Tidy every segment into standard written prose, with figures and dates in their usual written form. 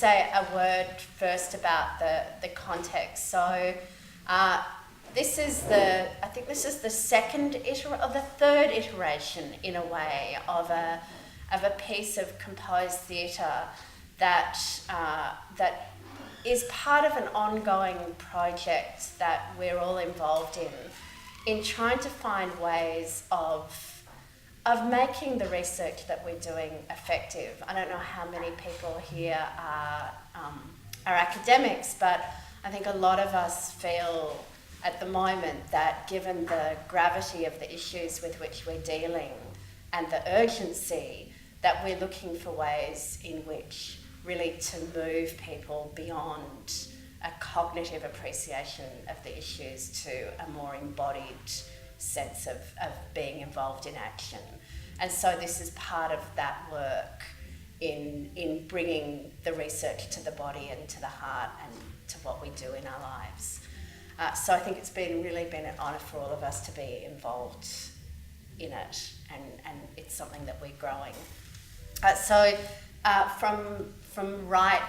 say a word first about the context. So this is the third iteration in a way of a piece of composed theatre that is part of an ongoing project that we're all involved in trying to find ways of making the research that we're doing effective. I don't know how many people here are academics, but I think a lot of us feel at the moment that given the gravity of the issues with which we're dealing and the urgency, that we're looking for ways in which really to move people beyond a cognitive appreciation of the issues to a more embodied sense of being involved in action. And so this is part of that work in bringing the research to the body and to the heart and to what we do in our lives. So I think it's really been an honour for all of us to be involved in it, and it's something that we're growing. From right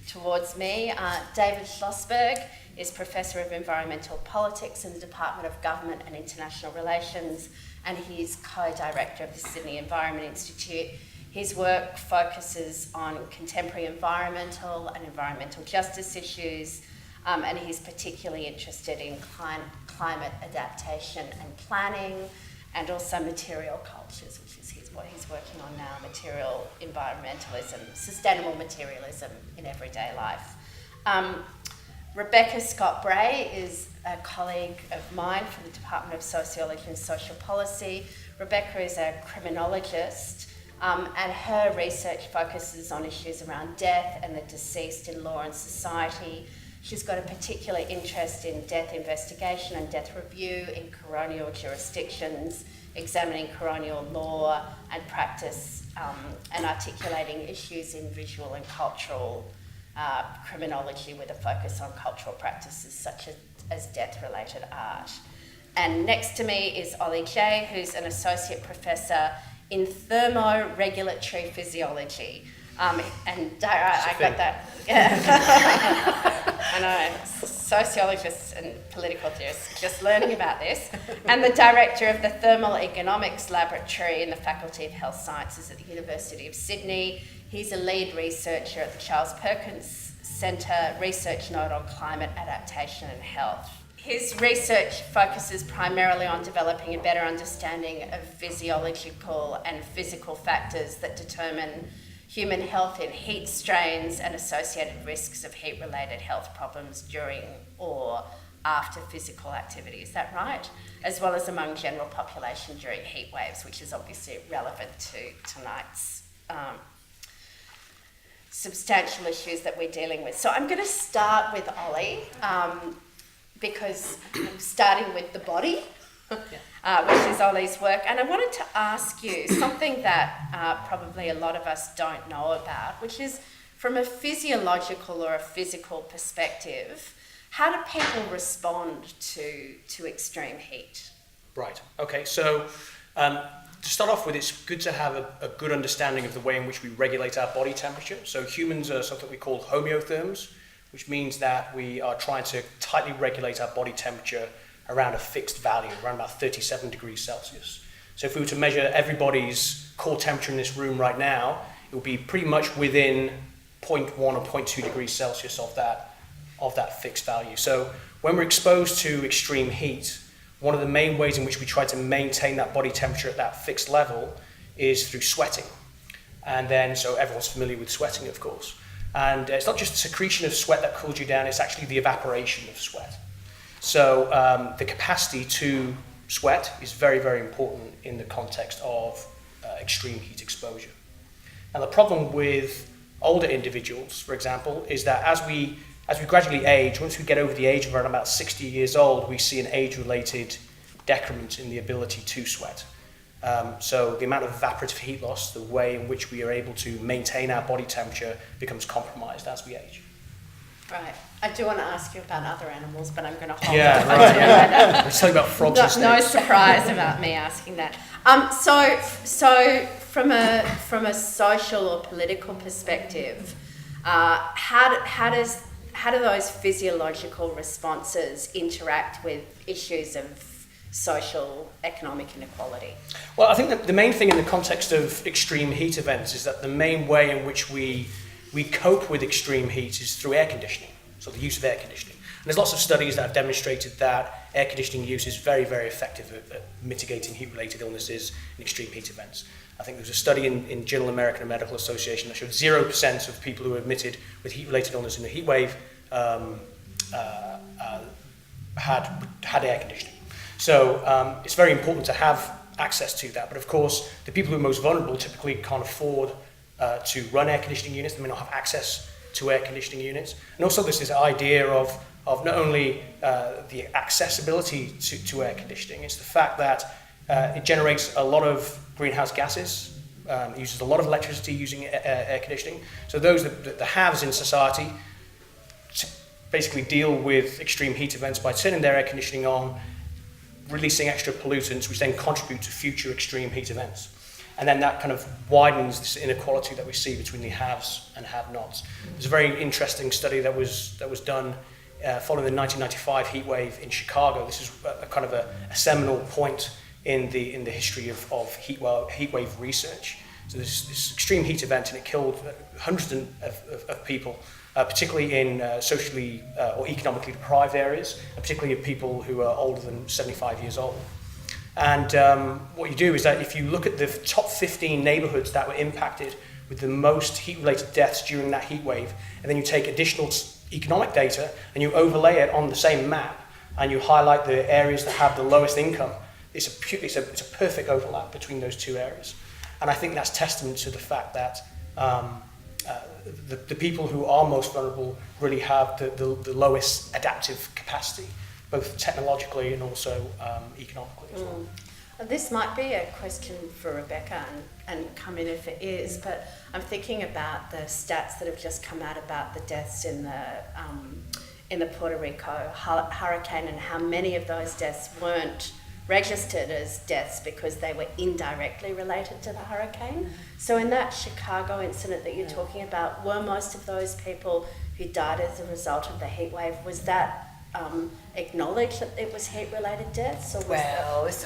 towards me, David Schlossberg is Professor of Environmental Politics in the Department of Government and International Relations, and he's co-director of the Sydney Environment Institute. His work focuses on contemporary environmental and environmental justice issues, and he's particularly interested in climate adaptation and planning, and also material cultures, which is what he's working on now, material environmentalism, sustainable materialism in everyday life. Rebecca Scott Bray is a colleague of mine from the Department of Sociology and Social Policy. Rebecca is a criminologist, and her research focuses on issues around death and the deceased in law and society. She's got a particular interest in death investigation and death review in colonial jurisdictions, examining colonial law and practice, and articulating issues in visual and cultural criminology with a focus on cultural practices such as death-related art. And next to me is Ollie Jay, who's an associate professor in thermoregulatory physiology. I got that. Yeah. I know, sociologists and political theorists just learning about this. And the director of the Thermal Economics Laboratory in the Faculty of Health Sciences at the University of Sydney. He's a lead researcher at the Charles Perkins Centre Research Node on Climate Adaptation and Health. His research focuses primarily on developing a better understanding of physiological and physical factors that determine human health in heat strains and associated risks of heat-related health problems during or after physical activity. Is that right? As well as among general population during heat waves, which is obviously relevant to tonight's substantial issues that we're dealing with. So I'm going to start with Ollie, because I'm starting with the body, which is Ollie's work. And I wanted to ask you something that probably a lot of us don't know about, which is from a physiological or a physical perspective, how do people respond to extreme heat? Right, okay, so to start off with, it's good to have a good understanding of the way in which we regulate our body temperature. So humans are something we call homeotherms, which means that we are trying to tightly regulate our body temperature around a fixed value, around about 37 degrees Celsius. So if we were to measure everybody's core temperature in this room right now, it would be pretty much within 0.1 or 0.2 degrees Celsius of that fixed value. So when we're exposed to extreme heat, one of the main ways in which we try to maintain that body temperature at that fixed level is through sweating. And then, so everyone's familiar with sweating, of course. And it's not just the secretion of sweat that cools you down, it's actually the evaporation of sweat. So the capacity to sweat is very, very important in the context of extreme heat exposure. And the problem with older individuals, for example, is that as we gradually age, once we get over the age of around about 60 years old, we see an age-related decrement in the ability to sweat. So the amount of evaporative heat loss, the way in which we are able to maintain our body temperature becomes compromised as we age. Right. I do want to ask you about other animals, but I'm going to hold right. Let's talk about frogs. No surprise about me asking that. So from a social or political perspective, How do those physiological responses interact with issues of social, economic inequality? Well, I think that the main thing in the context of extreme heat events is that the main way in which we cope with extreme heat is through air conditioning, so the use of air conditioning. And there's lots of studies that have demonstrated that air conditioning use is very, very effective at mitigating heat-related illnesses in extreme heat events. I think there was a study in Journal American Medical Association that showed 0% of people who were admitted with heat-related illness in a heat wave had air conditioning. So it's very important to have access to that. But of course, the people who are most vulnerable typically can't afford to run air conditioning units. They may not have access to air conditioning units. And also there's this idea of not only the accessibility to air conditioning, it's the fact that it generates a lot of greenhouse gases, it uses a lot of electricity using air conditioning. So those, the haves in society, basically deal with extreme heat events by turning their air conditioning on, releasing extra pollutants, which then contribute to future extreme heat events. And then that kind of widens this inequality that we see between the haves and have-nots. There's a very interesting study that was done following the 1995 heat wave in Chicago. This is a kind of a seminal point in the history of heat wave research. So this extreme heat event, and it killed hundreds of people, particularly in socially or economically deprived areas, and particularly of people who are older than 75 years old. And what you do is that if you look at the top 15 neighborhoods that were impacted with the most heat-related deaths during that heat wave, and then you take additional economic data and you overlay it on the same map, and you highlight the areas that have the lowest income, it's a perfect overlap between those two areas. And I think that's testament to the fact that the people who are most vulnerable really have the lowest adaptive capacity, both technologically and also economically as well. This might be a question for Rebecca, and come in if it is, but I'm thinking about the stats that have just come out about the deaths in the Puerto Rico hurricane, and how many of those deaths weren't registered as deaths because they were indirectly related to the hurricane. So in that Chicago incident that you're talking about, were most of those people who died as a result of the heat wave, was that acknowledged that it was heat-related deaths, or was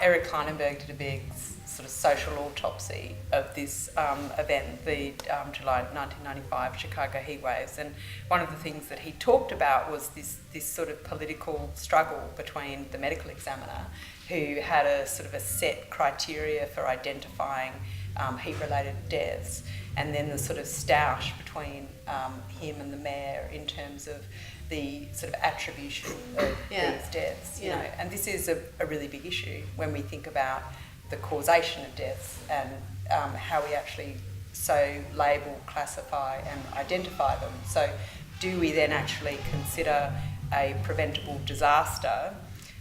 Eric Kleinenberg did a big sort of social autopsy of this event, the July 1995 Chicago heat waves, and one of the things that he talked about was this sort of political struggle between the medical examiner, who had a sort of a set criteria for identifying heat-related deaths, and then the sort of stoush between him and the mayor in terms of the sort of attribution of these deaths, you know. And this is a really big issue when we think about the causation of deaths and how we actually so label, classify and identify them. So do we then actually consider a preventable disaster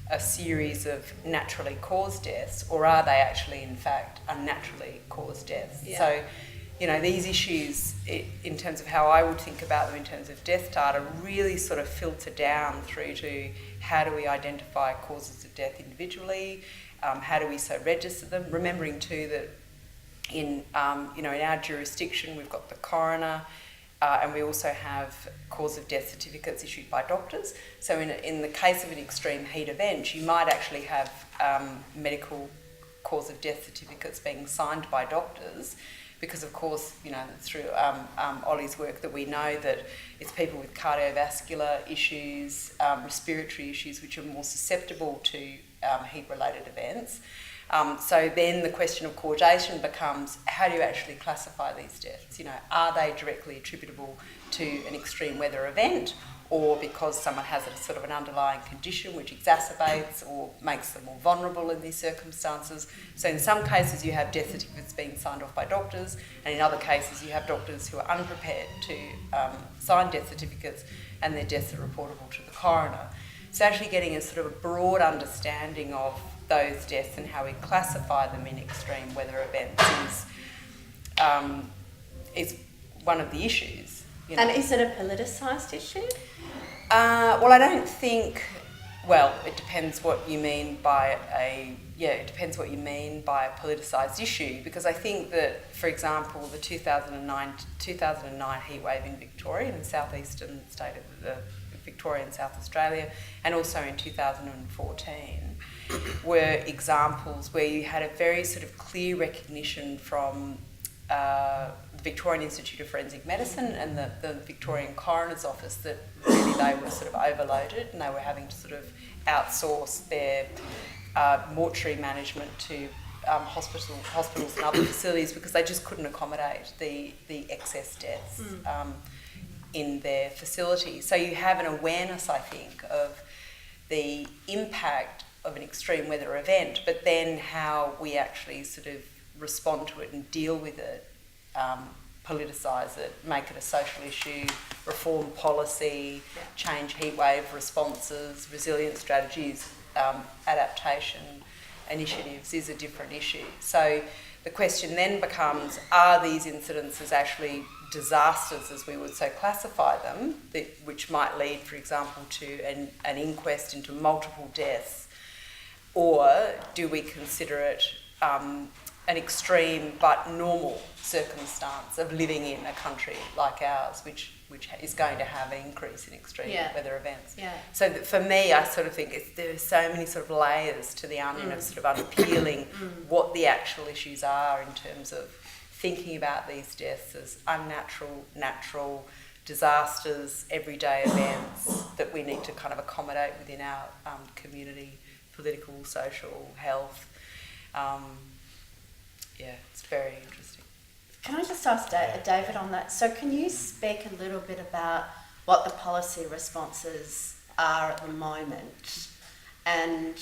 a series of naturally caused deaths, or are they actually in fact unnaturally caused deaths? So, you know, these issues, in terms of how I would think about them in terms of death data, really sort of filter down through to how do we identify causes of death individually, how do we so register them, remembering too that in in our jurisdiction we've got the coroner, and we also have cause of death certificates issued by doctors. So in the case of an extreme heat event, you might actually have medical cause of death certificates being signed by doctors, because of course, you know, through Ollie's work that we know that it's people with cardiovascular issues, respiratory issues, which are more susceptible to heat-related events. So then the question of causation becomes, how do you actually classify these deaths? You know, are they directly attributable to an extreme weather event, or because someone has a sort of an underlying condition which exacerbates or makes them more vulnerable in these circumstances? So in some cases you have death certificates being signed off by doctors, and in other cases you have doctors who are unprepared to sign death certificates, and their deaths are reportable to the coroner. So actually getting a sort of a broad understanding of those deaths and how we classify them in extreme weather events is one of the issues. You know. And is it a politicised issue? Well, I don't think Well, it depends what you mean by a politicised issue, because I think that, for example, the 2009 heatwave in Victoria, in the southeastern state of Victoria and South Australia, and also in 2014, were examples where you had a very sort of clear recognition from the Victorian Institute of Forensic Medicine and the Victorian Coroner's Office that really they were sort of overloaded and they were having to sort of outsource their mortuary management to hospitals and other facilities because they just couldn't accommodate the excess deaths in their facility. So you have an awareness, I think, of the impact of an extreme weather event, but then how we actually sort of respond to it and deal with it, politicise it, make it a social issue, reform policy, change heatwave responses, resilience strategies, adaptation initiatives is a different issue. So the question then becomes, are these incidences actually disasters, as we would so classify them, which might lead, for example, to an inquest into multiple deaths, or do we consider it an extreme but normal circumstance of living in a country like ours, which is going to have an increase in extreme weather events. Yeah. So that for me, I sort of think there are so many sort of layers to the onion of sort of unpeeling what the actual issues are in terms of thinking about these deaths as unnatural, natural disasters, everyday events that we need to kind of accommodate within our community, political, social, health. It's very interesting. Can I just ask David on that? So can you speak a little bit about what the policy responses are at the moment and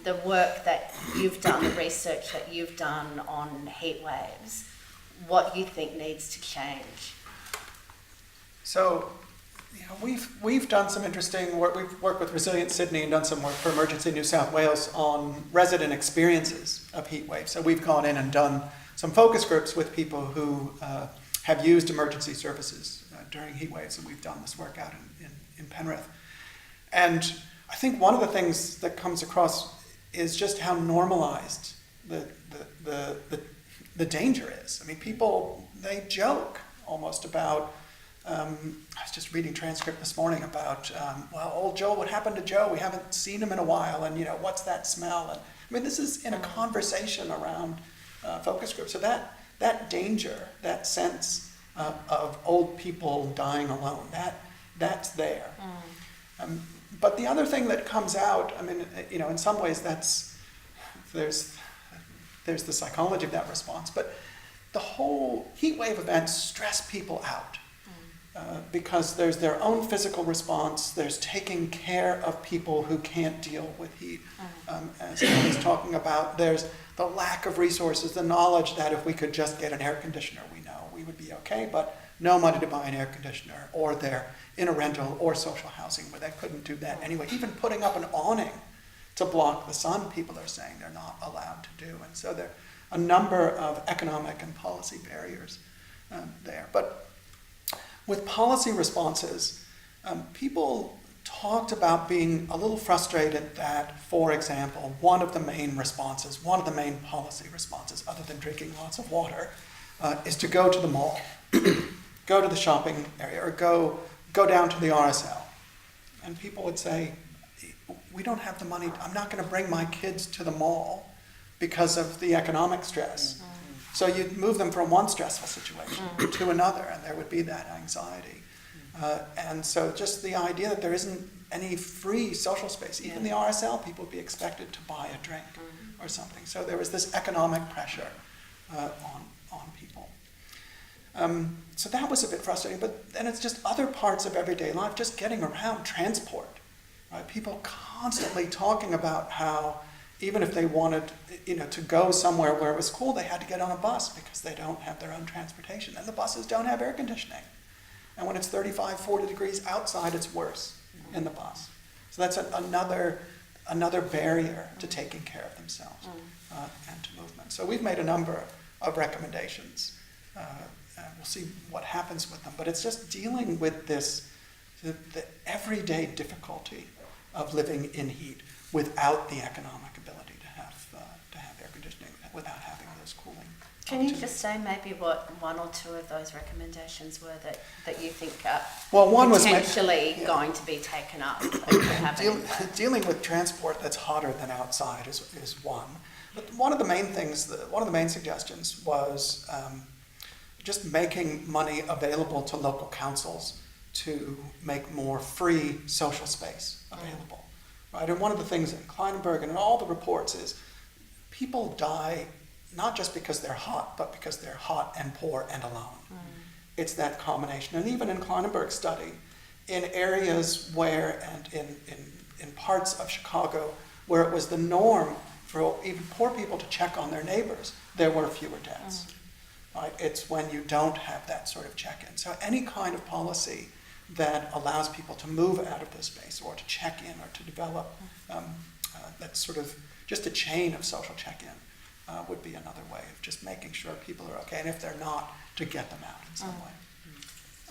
the work that you've done, the research that you've done on heat waves, what you think needs to change? So, we've done some interesting work. We've worked with Resilient Sydney and done some work for Emergency New South Wales on resident experiences of heat waves. So we've gone in and done some focus groups with people who have used emergency services during heat waves, and we've done this work out in Penrith. And I think one of the things that comes across is just how normalized the danger is. I mean, people, they joke almost about, I was just reading transcript this morning about, old Joe, what happened to Joe? We haven't seen him in a while, and what's that smell? And I mean, this is in a conversation around focus group. So that danger, that sense of old people dying alone, that's there. But the other thing that comes out, I mean, in some ways there's the psychology of that response, but the whole heat wave events stress people out because there's their own physical response, there's taking care of people who can't deal with heat. As I was talking about, there's the lack of resources, the knowledge that if we could just get an air conditioner, we would be okay, but no money to buy an air conditioner, or they're in a rental or social housing where they couldn't do that anyway. Even putting up an awning to block the sun, people are saying they're not allowed to do. And so there are a number of economic and policy barriers there. But with policy responses, people talked about being a little frustrated that, for example, one of the main policy responses, other than drinking lots of water, is to go to the mall, go to the shopping area, or go down to the RSL. And people would say, we don't have the money, I'm not going to bring my kids to the mall because of the economic stress. So you'd move them from one stressful situation to another, and there would be that anxiety. And so just the idea that there isn't any free social space, even the RSL, people would be expected to buy a drink or something. So there was this economic pressure on people. So that was a bit frustrating, but then it's just other parts of everyday life, just getting around, transport. Right? People constantly talking about how even if they wanted to go somewhere where it was cool, they had to get on a bus because they don't have their own transportation. And the buses don't have air conditioning. And when it's 35, 40 degrees outside, it's worse in the bus. So that's another barrier to taking care of themselves and to movement. So we've made a number of recommendations. We'll see what happens with them. But it's just dealing with the everyday difficulty of living in heat without the economic ability to have air conditioning, without having those cooling. Can you just say maybe what one or two of those recommendations were that you think are Well, one was potentially going to be taken up and could have an impact? dealing with transport that's hotter than outside is one. But one of the main things, one of the main suggestions was just making money available to local councils to make more free social space available, right? And one of the things in Kleinenberg and in all the reports is people die not just because they're hot, but because they're hot and poor and alone. It's that combination. And even in Kleinenberg's study, in areas where, and in parts of Chicago, where it was the norm for even poor people to check on their neighbors, there were fewer deaths. Right? It's when you don't have that sort of check-in. So any kind of policy that allows people to move out of this space or to check in or to develop that sort of just a chain of social check-in would be another way of just making sure people are okay, and if they're not, to get them out in some way.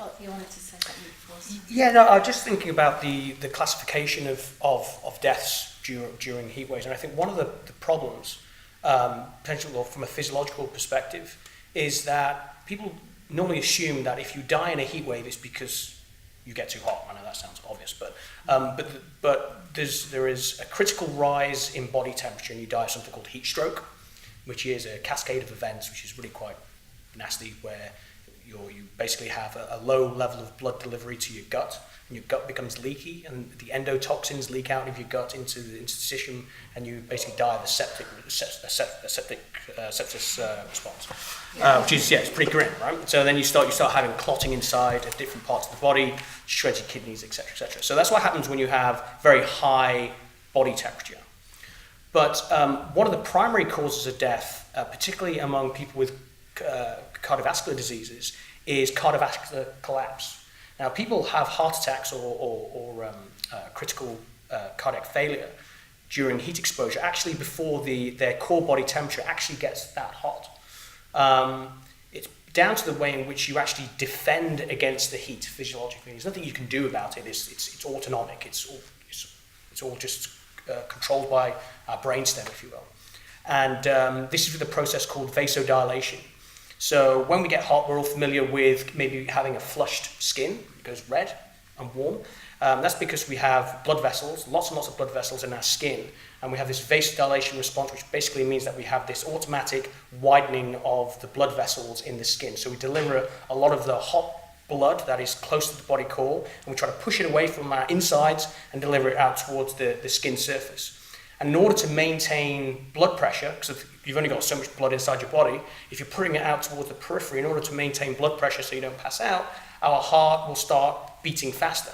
Oh, you wanted to say something before? Yeah, no, I was just thinking about the classification of deaths during heat waves, and I think one of the problems, potentially from a physiological perspective, is that people normally assume that if you die in a heat wave, it's because you get too hot. I know that sounds obvious, but there is a critical rise in body temperature, and you die of something called heat stroke, which is a cascade of events, which is really quite nasty, where you basically have a low level of blood delivery to your gut, and your gut becomes leaky, and the endotoxins leak out of your gut into the interstitium, and you basically die of a sepsis response, which is it's pretty grim, right? So then you start having clotting inside at different parts of the body, shreds your kidneys, etc., etc. So that's what happens when you have very high body temperature. But one of the primary causes of death, particularly among people with cardiovascular diseases, is cardiovascular collapse. Now, people have heart attacks or critical cardiac failure during heat exposure, actually before their core body temperature actually gets that hot. It's down to the way in which you actually defend against the heat physiologically. There's nothing you can do about it. It's autonomic. It's all just controlled by our brainstem, if you will. And this is with a process called vasodilation. So when we get hot, we're all familiar with maybe having a flushed skin. It goes red and warm. That's because we have blood vessels, lots and lots of blood vessels in our skin, and we have this vasodilation response, which basically means that we have this automatic widening of the blood vessels in the skin. So we deliver a lot of the hot blood that is close to the body core, and we try to push it away from our insides and deliver it out towards the skin surface. And in order to maintain blood pressure, because you've only got so much blood inside your body, if you're putting it out towards the periphery, in order to maintain blood pressure so you don't pass out, our heart will start beating faster.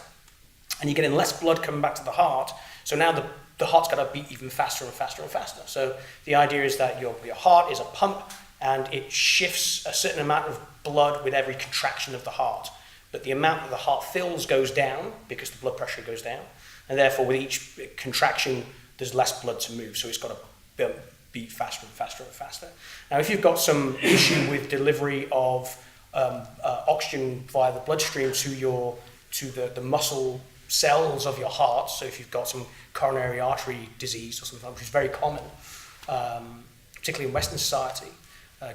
And you're getting less blood coming back to the heart, so now the heart's got to beat even faster and faster and faster. So the idea is that your heart is a pump, and it shifts a certain amount of blood with every contraction of the heart. But the amount that the heart fills goes down because the blood pressure goes down, and therefore with each contraction there's less blood to move, so it's got to beat faster and faster and faster. Now if you've got some issue with delivery of oxygen via the bloodstream to the muscle cells of your heart, so if you've got some coronary artery disease or something, which is very common, particularly in Western society,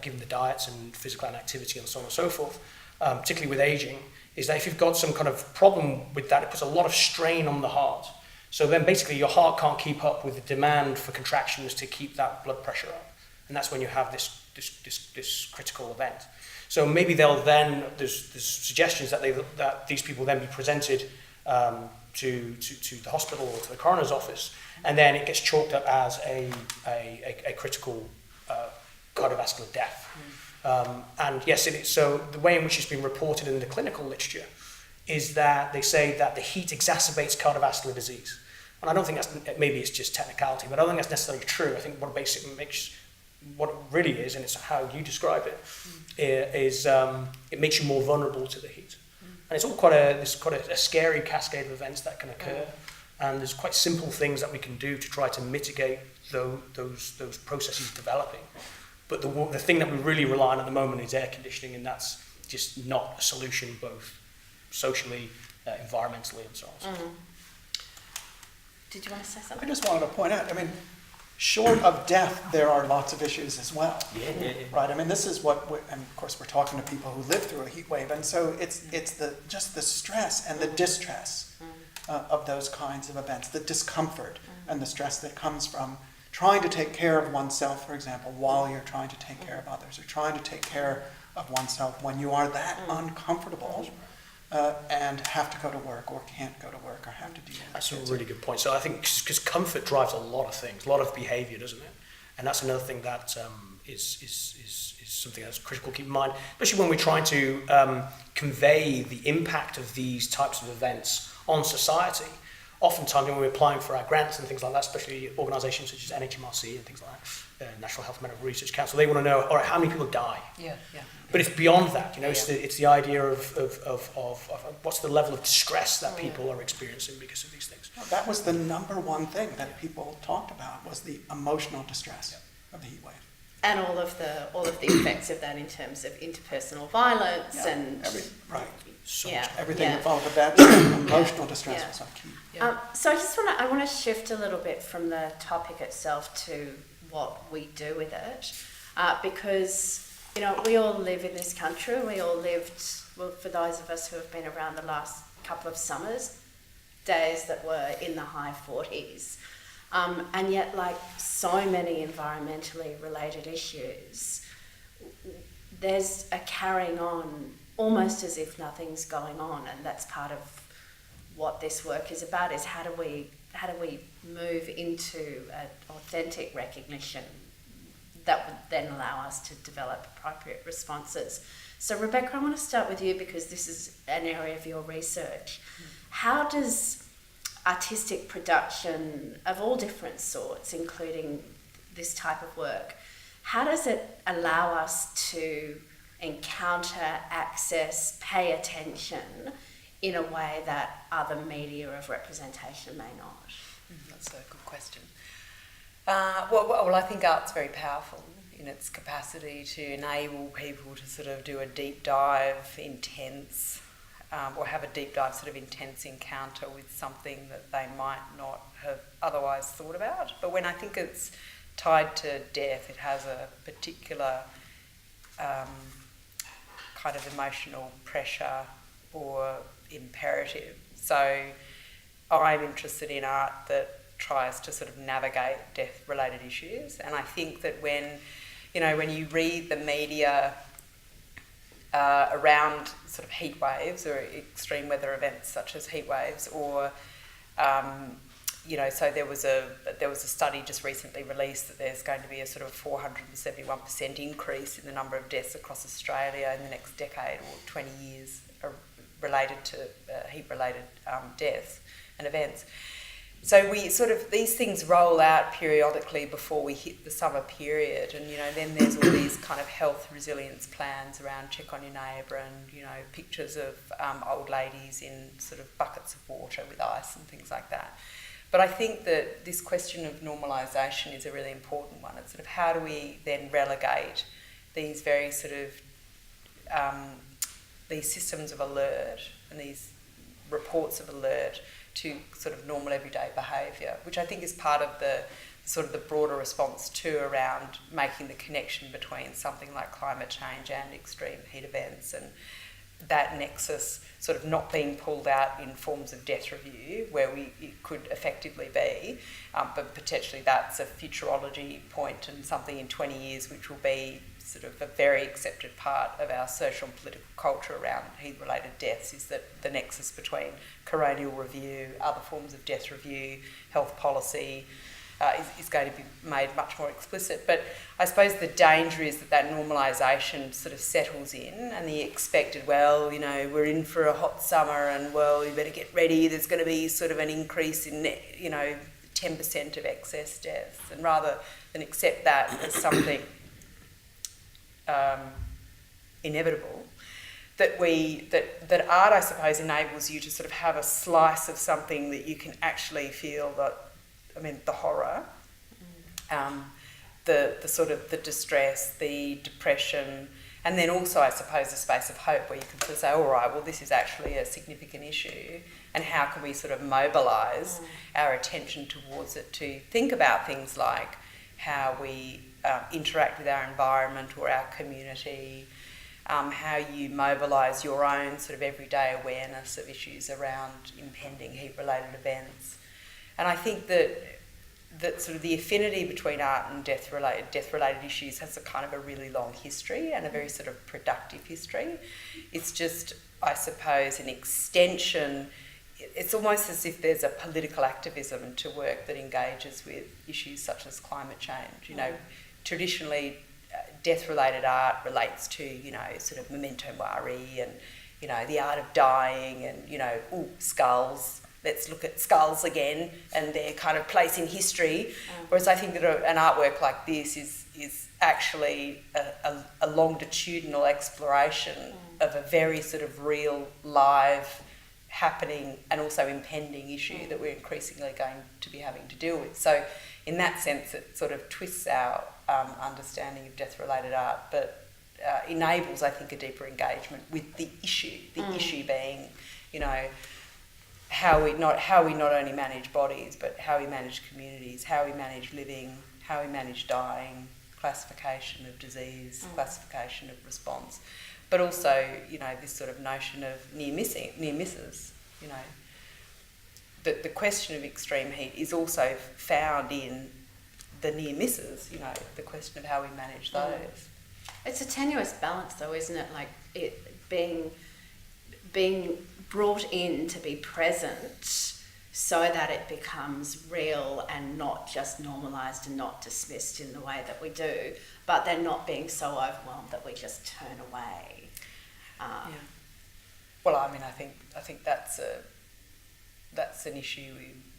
given the diets and physical inactivity and so on and so forth, particularly with aging, is that if you've got some kind of problem with that, it puts a lot of strain on the heart. So then basically your heart can't keep up with the demand for contractions to keep that blood pressure up. And that's when you have this critical event. So maybe there's suggestions that these people then be presented to the hospital or to the coroner's office, and then it gets chalked up as a critical cardiovascular death. And yes, so the way in which it's been reported in the clinical literature is that they say that the heat exacerbates cardiovascular disease. And I don't think maybe it's just technicality, but I don't think that's necessarily true. I think what it really is, and it's how you describe it, is it makes you more vulnerable to the heat. And it's all quite a scary cascade of events that can occur. And there's quite simple things that we can do to try to mitigate those processes developing. But the thing that we really rely on at the moment is air conditioning, and that's just not a solution, both socially, environmentally, and so on. Did you want to say I something? just wanted to point out, I mean, short of death, there are lots of issues as well. Yeah. Right, I mean, this is what, and of course, we're talking to people who live through a heat wave, and so it's just the stress and the distress of those kinds of events, the discomfort and the stress that comes from trying to take care of oneself, for example, while you're trying to take care of others, or trying to take care of oneself when you are that uncomfortable and have to go to work, or can't go to work, or have to deal with That's a kids. really good point. So I think because comfort drives a lot of things, a lot of behaviour, doesn't it? And that's another thing that is something that's critical to keep in mind, especially when we're trying to convey the impact of these types of events on society. Oftentimes when we're applying for our grants and things like that, especially organisations such as NHMRC and things like that, National Health and Medical Research Council, they want to know, all right, how many people die? Yeah. But it's beyond that, it's the idea of what's the level of distress that people are experiencing because of these things. That was the number one thing that people talked about, was the emotional distress of the heat wave. And all of the effects of that in terms of interpersonal violence and So yeah, much. Everything yeah. involved with that, emotional distress Yeah. was so key. So I want to shift a little bit from the topic itself to what we do with it, because we all live in this country. We all lived, well, for those of us who have been around the last couple of summers, days that were in the high 40s, and yet, like so many environmentally related issues, there's a carrying on almost as if nothing's going on, and that's part of what this work is about, is how do we move into an authentic recognition that would then allow us to develop appropriate responses. So Rebecca, I want to start with you because this is an area of your research. How does artistic production of all different sorts, including this type of work, how does it allow us to encounter, access, pay attention in a way that other media of representation may not? That's a good question. Well, I think art's very powerful in its capacity to enable people to sort of do a deep dive, intense, or have a deep dive sort of intense encounter with something that they might not have otherwise thought about. But when I think it's tied to death, it has a particular kind of emotional pressure or imperative. So I'm interested in art that tries to sort of navigate death-related issues, and I think that when you read the media around sort of heat waves or extreme weather events such as heat waves, or so there was a study just recently released that there's going to be a sort of 471% increase in the number of deaths across Australia in the next decade or 20 years related to heat-related deaths and events. So we sort of, these things roll out periodically before we hit the summer period, and then there's all these kind of health resilience plans around check on your neighbour, and pictures of old ladies in sort of buckets of water with ice and things like that. But I think that this question of normalisation is a really important one. It's sort of how do we then relegate these very sort of these systems of alert and these reports of alert to sort of normal everyday behaviour, which I think is part of the sort of the broader response too around making the connection between something like climate change and extreme heat events, and that nexus sort of not being pulled out in forms of death review where it could effectively be, but potentially that's a futurology point and something in 20 years which will be sort of a very accepted part of our social and political culture around heat-related deaths, is that the nexus between coronial review, other forms of death review, health policy, is going to be made much more explicit. But I suppose the danger is that normalisation sort of settles in, and the expected, we're in for a hot summer and, you better get ready, there's going to be sort of an increase in, 10% of excess deaths, and rather than accept that as something inevitable, that art, I suppose, enables you to sort of have a slice of something that you can actually feel the horror, the sort of the distress, the depression, And then also, I suppose, a space of hope where you can sort of say, all right, well, this is actually a significant issue, and how can we sort of mobilise our attention towards it to think about things like how we interact with our environment or our community, how you mobilise your own sort of everyday awareness of issues around impending heat-related events. And I think that sort of the affinity between art and death-related issues has a kind of a really long history and a very sort of productive history. It's just, I suppose, an extension. It's almost as if there's a political activism to work that engages with issues such as climate change. You know, traditionally, death-related art relates to, you know, sort of memento mori and, you know, the art of dying and, you know, skulls. Let's look at skulls again and their kind of place in history. Whereas I think that an artwork like this is actually a longitudinal exploration of a very sort of real, live, happening and also impending issue that we're increasingly going to be having to deal with. So in that sense, it sort of twists our understanding of death-related art, but enables, I think, a deeper engagement with the issue. The issue being, you know, how we not only manage bodies, but how we manage communities, how we manage living, how we manage dying, classification of disease, classification of response, but also, you know, this sort of notion of near misses. You know, the question of extreme heat is also found in the near misses. You know, the question of how we manage those. It's a tenuous balance, though, isn't it? Like it being brought in to be present so that it becomes real and not just normalised and not dismissed in the way that we do, but then not being so overwhelmed that we just turn away. Yeah. Well, I mean, I think that's an issue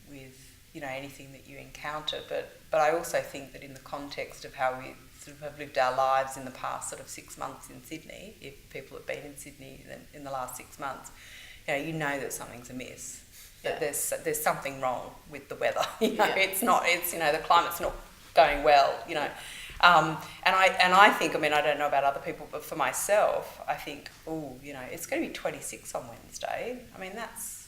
with you know, anything that you encounter, but I also think that in the context of how we sort of have lived our lives in the past sort of 6 months in Sydney, if people have been in Sydney in the last 6 months, you know that something's amiss. That there's something wrong with the weather. You know, it's you know, the climate's not going well. You know, and I think, I mean, I don't know about other people, but for myself, I think, you know, it's going to be 26 on Wednesday. I mean, that's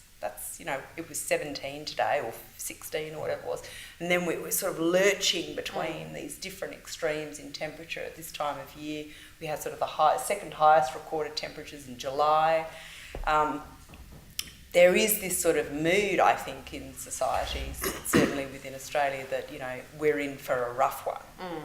you know, it was 17 today or 16 or whatever it was, and then we were sort of lurching between these different extremes in temperature at this time of year. We had sort of the second highest recorded temperatures in July. There is this sort of mood, I think, in society, certainly within Australia, that, you know, we're in for a rough one,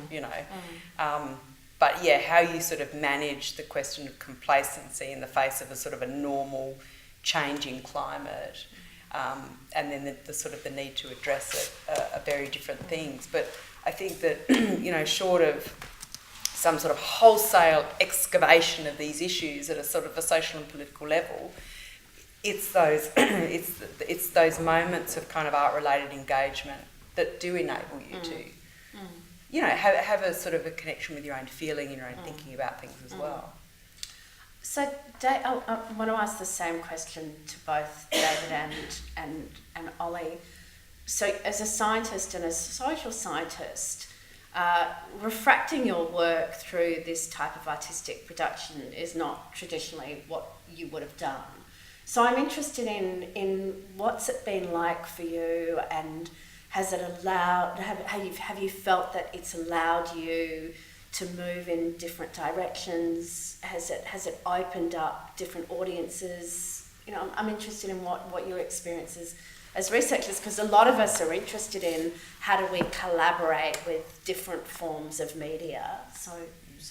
you know. But yeah, how you sort of manage the question of complacency in the face of a sort of a normal changing climate, and then the sort of the need to address it are very different things. But I think that, you know, short of some sort of wholesale excavation of these issues at a sort of a social and political level, it's those it's those moments of kind of art-related engagement that do enable you to, you know, have a sort of a connection with your own feeling and your own thinking about things as well. So, I want to ask the same question to both David and Ollie. So, as a scientist and as a social scientist, refracting your work through this type of artistic production is not traditionally what you would have done. So I'm interested in what's it been like for you, and has it allowed, have you felt that it's allowed you to move in different directions? Has it opened up different audiences? You know, I'm interested in what your experience is as researchers, because a lot of us are interested in how do we collaborate with different forms of media. So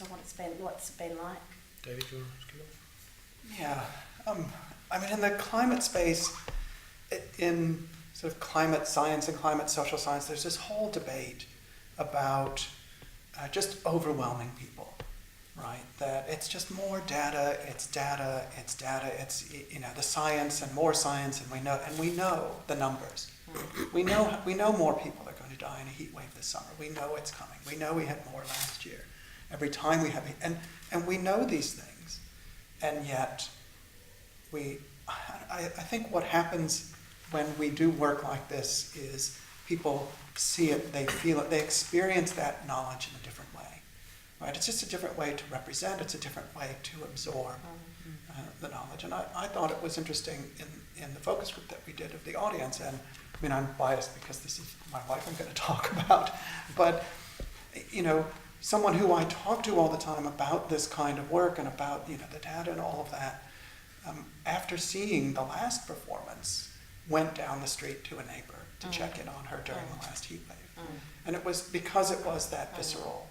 what's it been like? David, do you want to give it? Yeah. I mean, in the climate space, in sort of climate science and climate social science, there's this whole debate about just overwhelming people, right? That it's just more data, it's you know, the science and more science, and we know the numbers. We know more people are going to die in a heat wave this summer. We know it's coming. We know we had more last year. Every time we have, and we know these things, and yet I think what happens when we do work like this is people see it, they feel it, they experience that knowledge in a different way, right? It's just a different way to represent, it's a different way to absorb the knowledge. And I thought it was interesting in the focus group that we did of the audience, and I mean, I'm biased because this is my wife I'm going to talk about, but, you know, someone who I talk to all the time about this kind of work and about, you know, the data and all of that, after seeing the last performance, went down the street to a neighbor to check in on her during the last heat wave. And it was because it was that visceral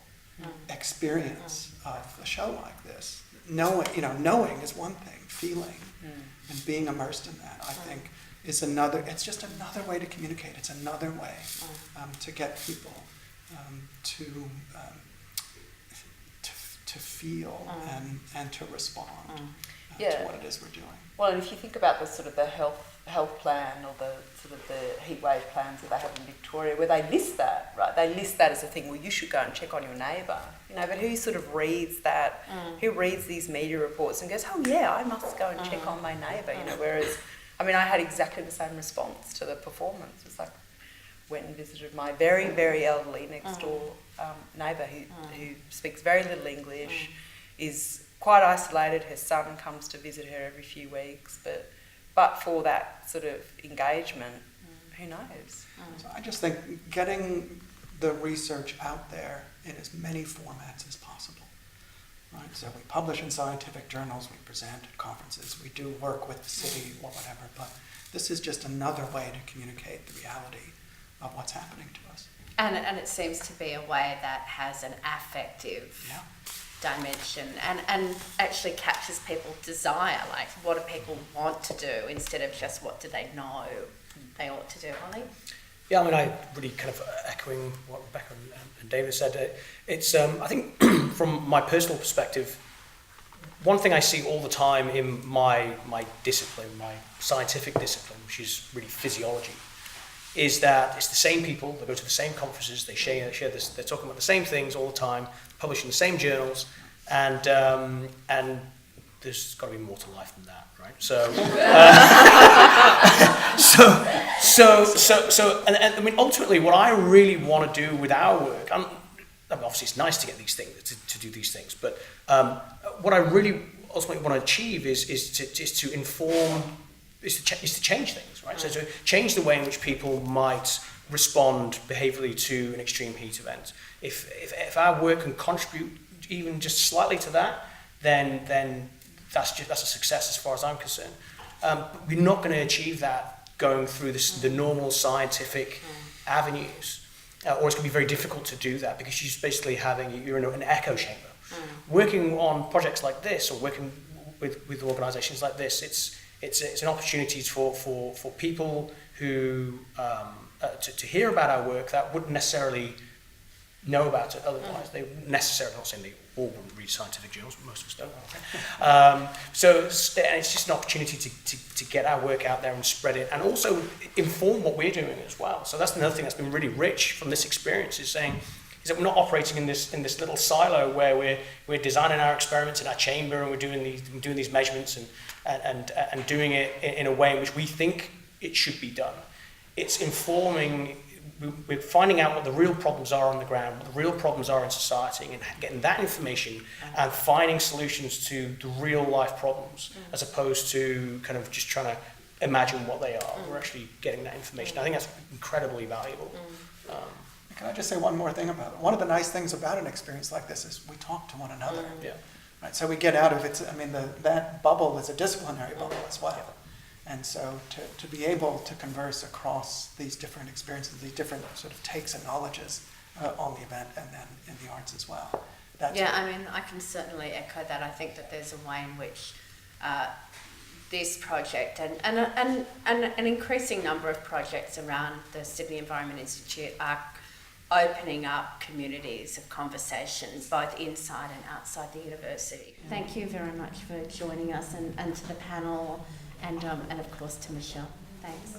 experience of a show like this. Knowing is one thing, feeling and being immersed in that, I think, is it's just another way to communicate. It's another way to get people to feel and to respond to what it is we're doing. Well, and if you think about the sort of the health plan or the sort of the heat wave plans that they have in Victoria, where they list that, right? They list that as a thing. Well, you should go and check on your neighbour, you know. But who sort of reads that? Who reads these media reports and goes, "Oh yeah, I must go and check on my neighbour," you know? Whereas, I mean, I had exactly the same response to the performance. It's like, went and visited my very, very elderly next door neighbour who speaks very little English, is quite isolated. Her son comes to visit her every few weeks, but for that sort of engagement, who knows? So I just think getting the research out there in as many formats as possible, right? So we publish in scientific journals, we present at conferences, we do work with the city or whatever, but this is just another way to communicate the reality of what's happening to us. And it seems to be a way that has an affective dimension and actually captures people's desire, like what do people want to do instead of just what do they know they ought to do. Ollie? Yeah, I mean, I really kind of echoing what Rebecca and David said. It's I think from my personal perspective, one thing I see all the time in my discipline, my scientific discipline, which is really physiology, is that it's the same people that go to the same conferences, they share this, they're talking about the same things all the time, published in the same journals, and there's got to be more to life than that, right? And I mean, ultimately, what I really want to do with our work, I mean, obviously it's nice to get these things, to do these things, but what I really ultimately want to achieve is to inform, is to change things, right? So to change the way in which people might respond behaviourally to an extreme heat event. If our work can contribute even just slightly to that, then that's a success as far as I'm concerned. But we're not going to achieve that going through the normal scientific avenues, or it's going to be very difficult to do that because you're in an echo chamber. Working on projects like this or working with organisations like this, it's an opportunity for people who to hear about our work that wouldn't necessarily know about it otherwise. They wouldn't necessarily, not saying they all wouldn't read scientific journals, but most of us don't. So it's just an opportunity to get our work out there and spread it, and also inform what we're doing as well. So that's another thing that's been really rich from this experience, is that we're not operating in this little silo where we're designing our experiments in our chamber and we're doing these measurements and doing it in a way in which we think it should be done. It's informing. We're finding out what the real problems are on the ground, what the real problems are in society, and getting that information and finding solutions to the real life problems, as opposed to kind of just trying to imagine what they are. We're actually getting that information. I think that's incredibly valuable. Can I just say one more thing about it? One of the nice things about an experience like this is we talk to one another. Yeah. Right, so we get out of it. I mean, that bubble is a disciplinary bubble as well. Yeah. And so to be able to converse across these different experiences, these different sort of takes and knowledges on the event and then in the arts as well. I mean, I can certainly echo that. I think that there's a way in which this project and an increasing number of projects around the Sydney Environment Institute are opening up communities of conversation, both inside and outside the university. Thank you very much for joining us, and to the panel, and of course to Michelle. Thanks.